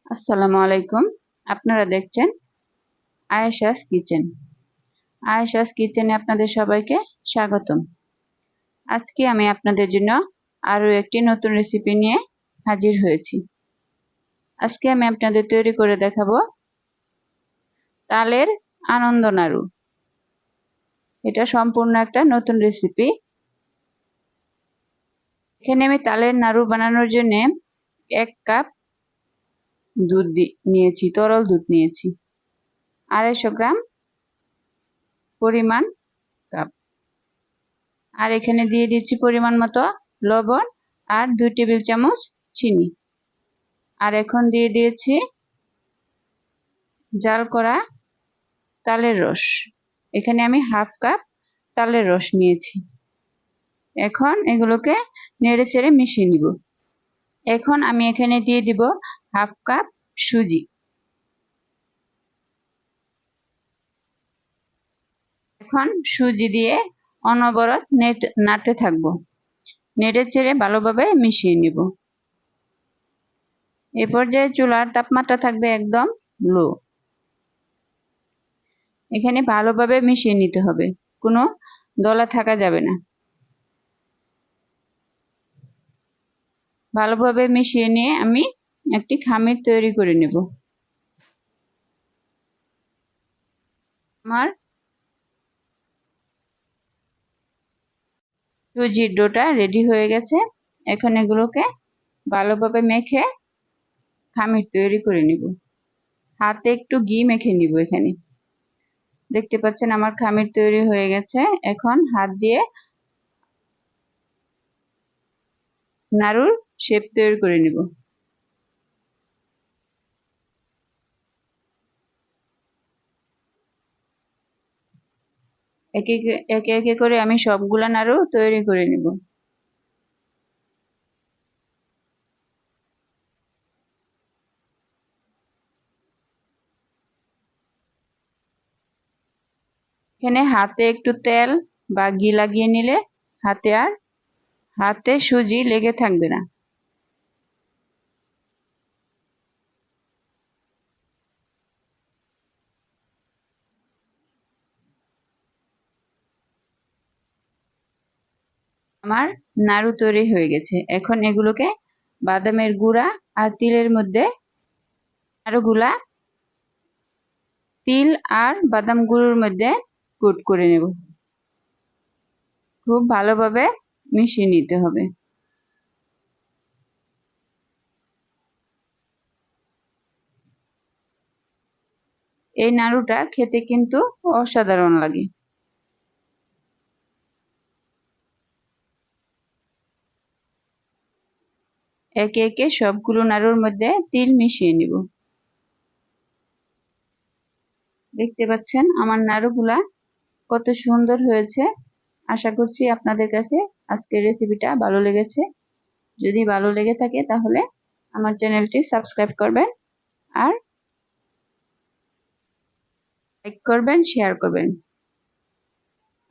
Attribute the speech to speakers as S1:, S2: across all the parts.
S1: আসসালামু আলাইকুম। আপনারা দেখছেন আয়েশাস কিচেন। আয়েশাস কিচেনে আপনাদের সবাইকে স্বাগতম। আজকে আমি আপনাদের জন্য আরও একটি নতুন রেসিপি নিয়ে হাজির হয়েছি। আজকে আমি আপনাদের তৈরি করে দেখাবো তালের আনন্দ নাড়ু। এটা সম্পূর্ণ একটা নতুন রেসিপি। এখানে আমি তালের নাড়ু বানানোর জন্য 1 কাপ দুধ নিয়েছি, তরল দুধ নিয়েছি। 250 গ্রাম পরিমাণ কাপ। আর এখানে দিয়ে দিচ্ছি পরিমাণ মতো লবণ আর 2 টেবিল চামচ চিনি। আর এখন দিয়ে দিয়েছি জাল করা তালের রস। এখানে আমি 1/2 কাপ তালের রস নিয়েছি। এখন এগুলোকে নেড়েচেড়ে মিশিয়ে নিব। এখন আমি এখানে দিয়ে দিব 1/2 কাপ সুজি। এখন সুজি দিয়ে অনবরত নাড়তে থাকবো। নেড়েচেড়ে ভালোভাবে মিশিয়ে নিব। এ পর্যায়ে চুলার তাপমাত্রা থাকবে একদম লো। এখানে ভালোভাবে মিশিয়ে নিতে হবে, কোনো দলা থাকা যাবে না। ভালোভাবে মিশিয়ে নিয়ে আমি একটি খামির তৈরি করে নেব। আমার সুজির ডোটা রেডি হয়ে গেছে। এখন এগুলোকে ভালোভাবে মেখে খামির তৈরি করে নিব। হাতে একটু ঘি মেখে নিব। এখানে দেখতে পাচ্ছেন আমার খামির তৈরি হয়ে গেছে। এখন হাত দিয়ে নাড়ুর শেপ তৈরি করে নিব। একে একে করে আমি সবগুলা নাড়ু তৈরি করে নিব। এখানে হাতে একটু তেল বা ঘি লাগিয়ে নিলে হাতে সুজি লেগে থাকবে না। আমার নাড়ু তৈরি হয়ে গেছে। এখন এগুলোকে বাদামের গুঁড়া আর তিলের মধ্যে নাড়ুগুলা তিল আর বাদাম গুঁড়োর মধ্যে কোট করে নেব। খুব ভালোভাবে মিশিয়ে নিতে হবে। এই নাড়ুটা খেতে কিন্তু অসাধারণ লাগে। একে একে সবগুলো নাড়ুর মধ্যে তিল মিশিয়ে নিব। দেখতে পাচ্ছেন আমার নাড়ুগুলা কত সুন্দর হয়েছে। আশা করছি আপনাদের কাছে আজকের রেসিপিটা ভালো লেগেছে। যদি ভালো লেগে থাকে তাহলে আমার চ্যানেলটি সাবস্ক্রাইব করবেন আর লাইক করবেন, শেয়ার করবেন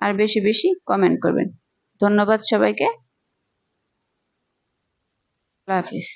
S1: আর বেশি বেশি কমেন্ট করবেন। ধন্যবাদ সবাইকে। আল্লাহ হাফিজ।